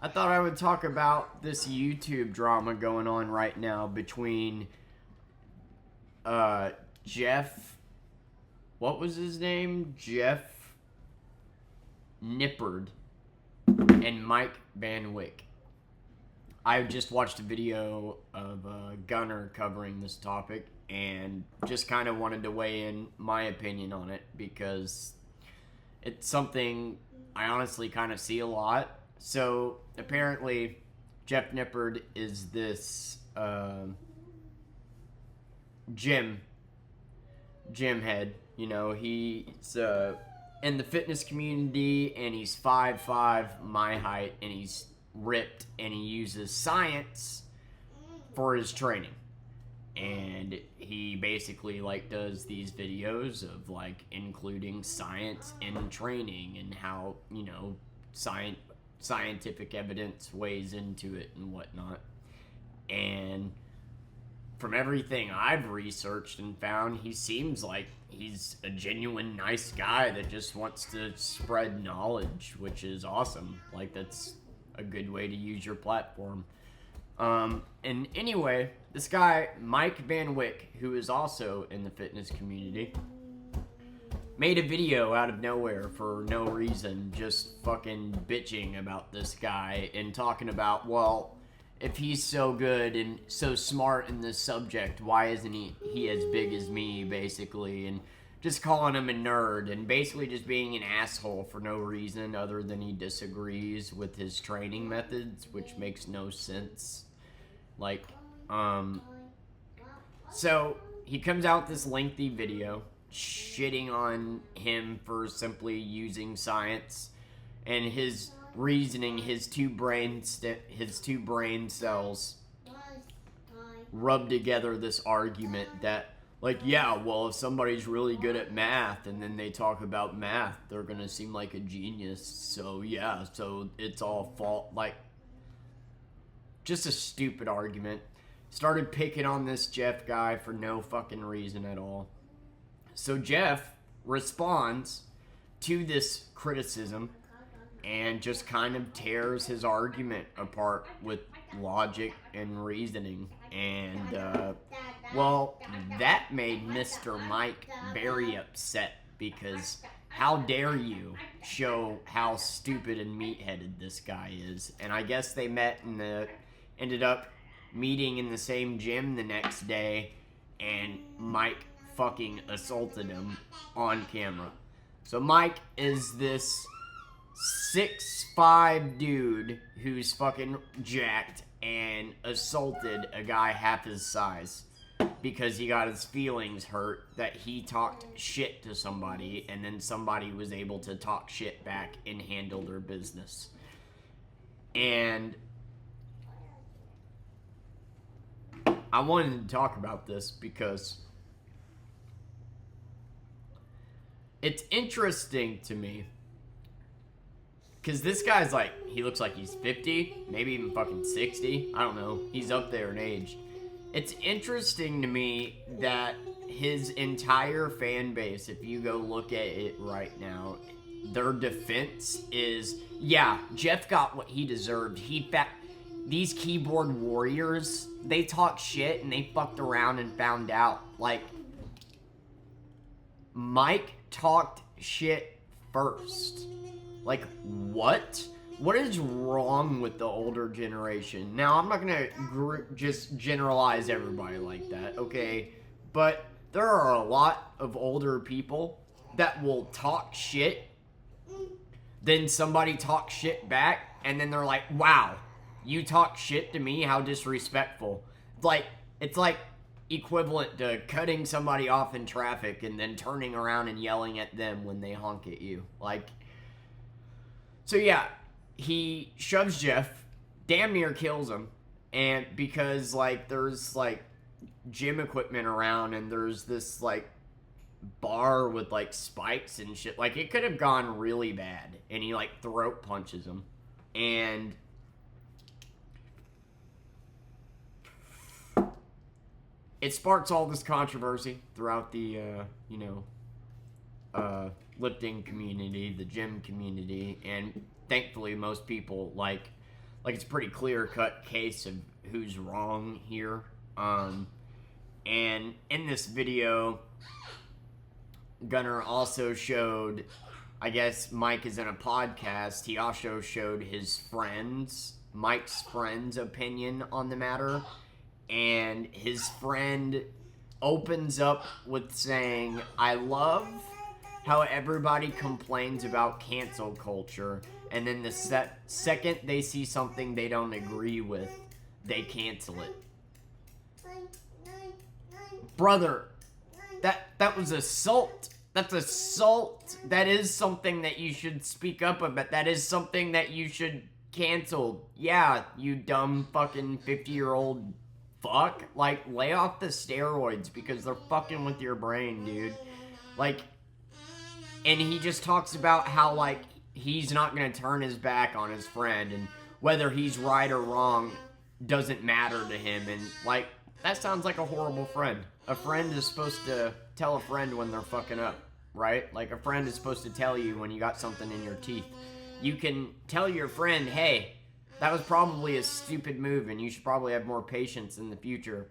I thought I would talk about this YouTube drama going on right now between Jeff. What was his name? Jeff Nippard and Mike Van Wyck. I just watched a video of Gunnar covering this topic and just kind of wanted to weigh in my opinion on it because it's something I honestly kind of see a lot. So apparently, Jeff Nippard is this gym head. You know, he's in the fitness community, and he's 5'5", my height, and he's ripped, and he uses science for his training. And he basically does these videos of including science in training and how scientific evidence weighs into it and whatnot. And from everything I've researched and found, he seems like he's a genuine nice guy that just wants to spread knowledge, which is awesome. That's a good way to use your platform. And anyway, this guy, Mike Van Wyck, who is also in the fitness community, made a video out of nowhere for no reason, just fucking bitching about this guy and talking about, well, if he's so good and so smart in this subject, why isn't he as big as me, basically, and just calling him a nerd and basically just being an asshole for no reason other than he disagrees with his training methods, which makes no sense. So he comes out this lengthy video shitting on him for simply using science and his reasoning, his two brain cells rub together this argument that yeah, well, if somebody's really good at math and then they talk about math, they're gonna seem like a genius, so yeah, so it's all fault. Just a stupid argument. Started picking on this Jeff guy for no fucking reason at all. So Jeff responds to this criticism and just kind of tears his argument apart with logic and reasoning. And, that made Mr. Mike very upset because how dare you show how stupid and meat-headed this guy is. And I guess they met and ended up meeting in the same gym the next day, and Mike fucking assaulted him on camera. So Mike is this 6'5" dude who's fucking jacked and assaulted a guy half his size because he got his feelings hurt that he talked shit to somebody and then somebody was able to talk shit back and handle their business. And I wanted to talk about this because it's interesting to me. Because this guy's he looks like he's 50, maybe even fucking 60. I don't know. He's up there in age. It's interesting to me that his entire fan base, if you go look at it right now, their defense is, yeah, Jeff got what he deserved. These keyboard warriors, they talk shit and they fucked around and found out. Mike talked shit first. What? What is wrong with the older generation? Now, I'm not gonna just generalize everybody like that, okay? But there are a lot of older people that will talk shit, then somebody talks shit back, and then they're like, wow, you talk shit to me? How disrespectful. It's equivalent to cutting somebody off in traffic and then turning around and yelling at them when they honk at you. So yeah, he shoves Jeff, damn near kills him, and because there's gym equipment around and there's this bar with spikes and shit, it could have gone really bad, and he throat punches him, and it sparks all this controversy throughout the lifting community, the gym community, and thankfully most people like it's a pretty clear-cut case of who's wrong here. And in this video, Gunnar also showed, I guess Mike is in a podcast, he also showed Mike's friend's opinion on the matter, and his friend opens up with saying, I love how everybody complains about cancel culture, and then the second they see something they don't agree with, they cancel it. Brother, that was assault. That's assault. That is something that you should speak up about. That is something that you should cancel. Yeah, you dumb fucking 50-year-old fuck. Like, lay off the steroids because they're fucking with your brain, dude. Like, and he just talks about how, like, he's not gonna turn his back on his friend, and whether he's right or wrong doesn't matter to him, and, like, that sounds like a horrible friend. A friend is supposed to tell a friend when they're fucking up, right? Like, a friend is supposed to tell you when you got something in your teeth. You can tell your friend, hey, that was probably a stupid move, and you should probably have more patience in the future,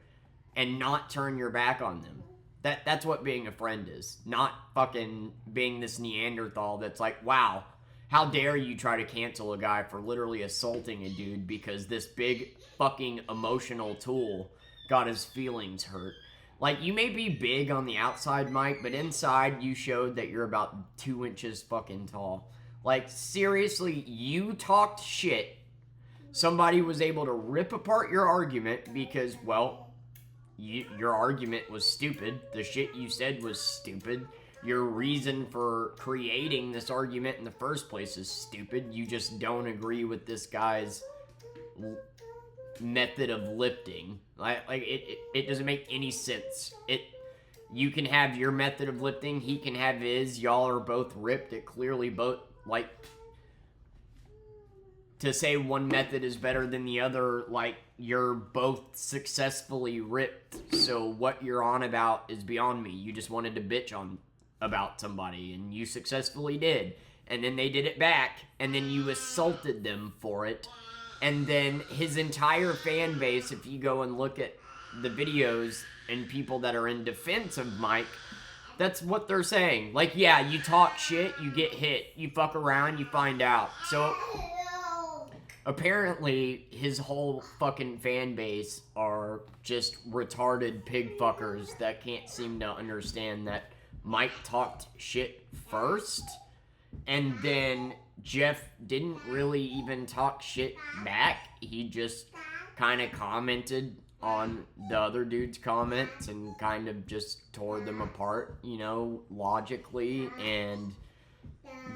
and not turn your back on them. That's what being a friend is. Not fucking being this Neanderthal that's like, wow, how dare you try to cancel a guy for literally assaulting a dude because this big fucking emotional tool got his feelings hurt. Like, you may be big on the outside, Mike, but inside you showed that you're about 2 inches fucking tall. Like, seriously, you talked shit. Somebody was able to rip apart your argument because, well, your argument was stupid. The shit you said was stupid. Your reason for creating this argument in the first place is stupid. You just don't agree with this guy's method of lifting. Like it doesn't make any sense. You can have your method of lifting, he can have his. Y'all are both ripped. It clearly both, like, to say one method is better than the other, like, you're both successfully ripped. So what you're on about is beyond me. You just wanted to bitch about somebody, and you successfully did. And then they did it back, and then you assaulted them for it. And then his entire fan base, if you go and look at the videos and people that are in defense of Mike, that's what they're saying. Like, yeah, you talk shit, you get hit. You fuck around, you find out. So apparently, his whole fucking fan base are just retarded pig fuckers that can't seem to understand that Mike talked shit first, and then Jeff didn't really even talk shit back. He just kind of commented on the other dude's comments and kind of just tore them apart, you know, logically, and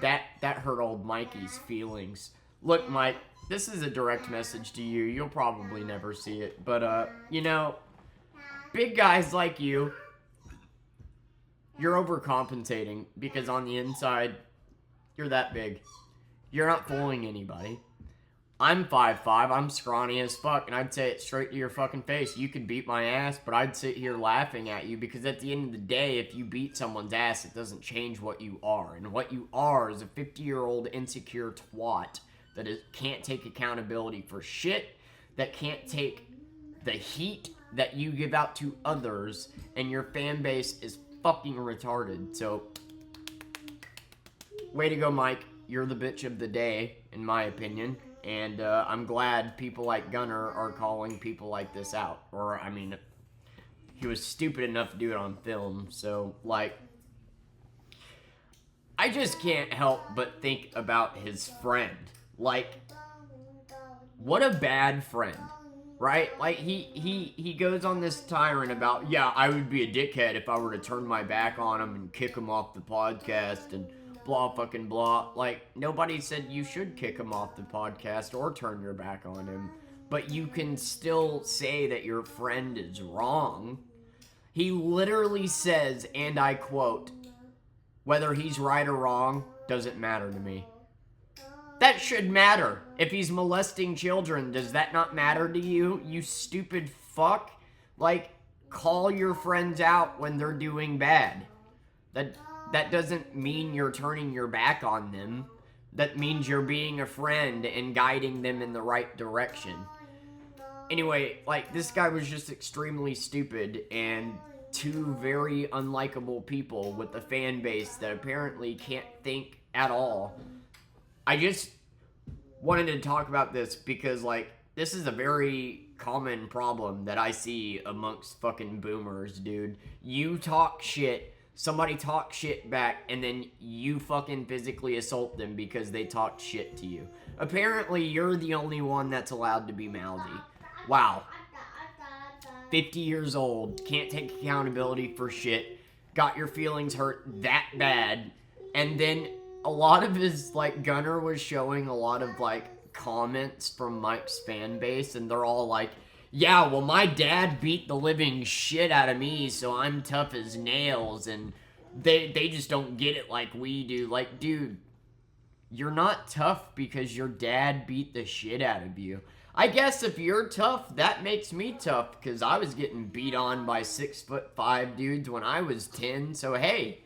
that hurt old Mikey's feelings. Look, Mike, this is a direct message to you. You'll probably never see it, but, you know, big guys like you, you're overcompensating because on the inside, you're that big. You're not fooling anybody. I'm 5'5", I'm scrawny as fuck, and I'd say it straight to your fucking face. You could beat my ass, but I'd sit here laughing at you because at the end of the day, if you beat someone's ass, it doesn't change what you are. And what you are is a 50-year-old insecure twat that can't take accountability for shit, that can't take the heat that you give out to others, and your fan base is fucking retarded. So, way to go, Mike. You're the bitch of the day, in my opinion. And I'm glad people like Gunnar are calling people like this out. Or, I mean, he was stupid enough to do it on film. So, like, I just can't help but think about his friend. Like, what a bad friend, right? Like, he goes on this tyrant about, yeah, I would be a dickhead if I were to turn my back on him and kick him off the podcast and blah fucking blah. Like, nobody said you should kick him off the podcast or turn your back on him, but you can still say that your friend is wrong. He literally says, and I quote, whether he's right or wrong doesn't matter to me. That should matter. If he's molesting children, does that not matter to you, you stupid fuck? Like, call your friends out when they're doing bad. That doesn't mean you're turning your back on them. That means you're being a friend and guiding them in the right direction. Anyway, like, this guy was just extremely stupid, and two very unlikable people with a fan base that apparently can't think at all. I just wanted to talk about this because, like, this is a very common problem that I see amongst fucking boomers, dude. You talk shit, somebody talks shit back, and then you fucking physically assault them because they talked shit to you. Apparently, you're the only one that's allowed to be mouthy. Wow. 50 years old, can't take accountability for shit, got your feelings hurt that bad, and then a lot of his, like, Gunnar was showing a lot of, like, comments from Mike's fan base, and they're all like, yeah, well, my dad beat the living shit out of me, so I'm tough as nails, and they just don't get it like we do. Like, dude, you're not tough because your dad beat the shit out of you. I guess if you're tough, that makes me tough, because I was getting beat on by 6'5" dudes when I was 10, so hey,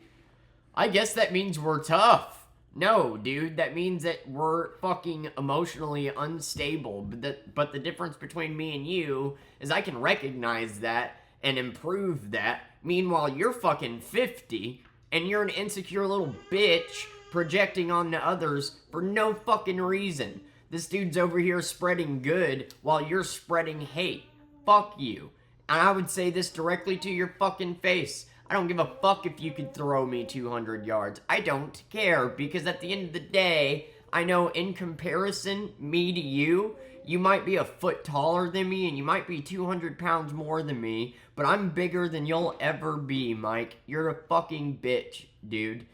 I guess that means we're tough. No, dude, that means that we're fucking emotionally unstable. But the difference between me and you is I can recognize that and improve that. Meanwhile, you're fucking 50, and you're an insecure little bitch projecting onto others for no fucking reason. This dude's over here spreading good while you're spreading hate. Fuck you. And I would say this directly to your fucking face. I don't give a fuck if you could throw me 200 yards. I don't care, because at the end of the day, I know in comparison, me to you, you might be a foot taller than me and you might be 200 pounds more than me, but I'm bigger than you'll ever be, Mike. You're a fucking bitch, dude.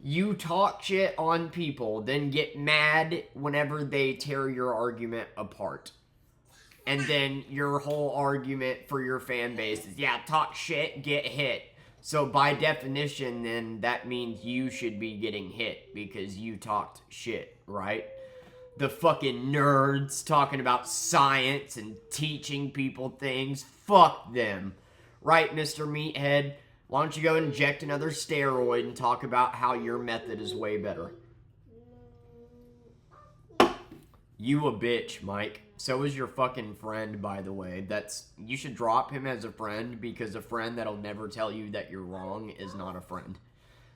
You talk shit on people, then get mad whenever they tear your argument apart. And then your whole argument for your fan base is, yeah, talk shit, get hit. So by definition, then, that means you should be getting hit because you talked shit, right? The fucking nerds talking about science and teaching people things. Fuck them. Right, Mr. Meathead? Why don't you go inject another steroid and talk about how your method is way better? You a bitch, Mike. So is your fucking friend, by the way. You should drop him as a friend, because a friend that'll never tell you that you're wrong is not a friend.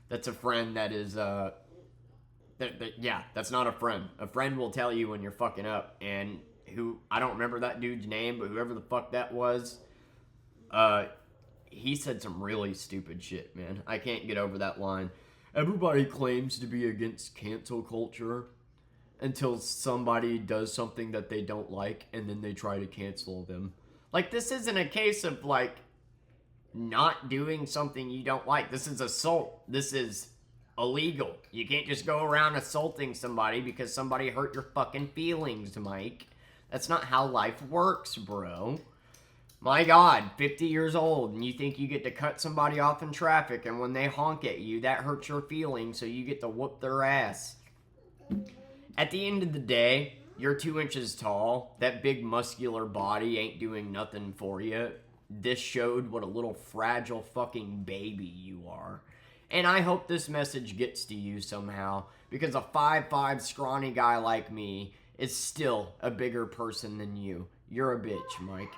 That's a friend that is, yeah, that's not a friend. A friend will tell you when you're fucking up, and I don't remember that dude's name, but whoever the fuck that was, he said some really stupid shit, man. I can't get over that line. Everybody claims to be against cancel culture until somebody does something that they don't like, and then they try to cancel them. Like, this isn't a case of, like, not doing something you don't like. This is assault. This is illegal. You can't just go around assaulting somebody because somebody hurt your fucking feelings, Mike. That's not how life works, bro. My God, 50 years old, and you think you get to cut somebody off in traffic, and when they honk at you, that hurts your feelings, so you get to whoop their ass. At the end of the day, you're 2 inches tall. That big muscular body ain't doing nothing for you. This showed what a little fragile fucking baby you are. And I hope this message gets to you somehow, because a 5'5" scrawny guy like me is still a bigger person than you. You're a bitch, Mike.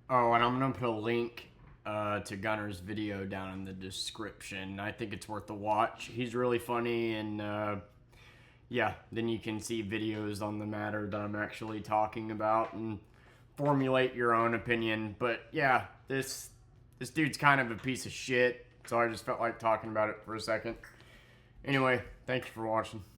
Oh, and I'm going to put a link to Gunnar's video down in the description. I think it's worth a watch. He's really funny, and yeah, then you can see videos on the matter that I'm actually talking about and formulate your own opinion. But yeah, this dude's kind of a piece of shit, so I just felt like talking about it for a second. Anyway, thank you for watching.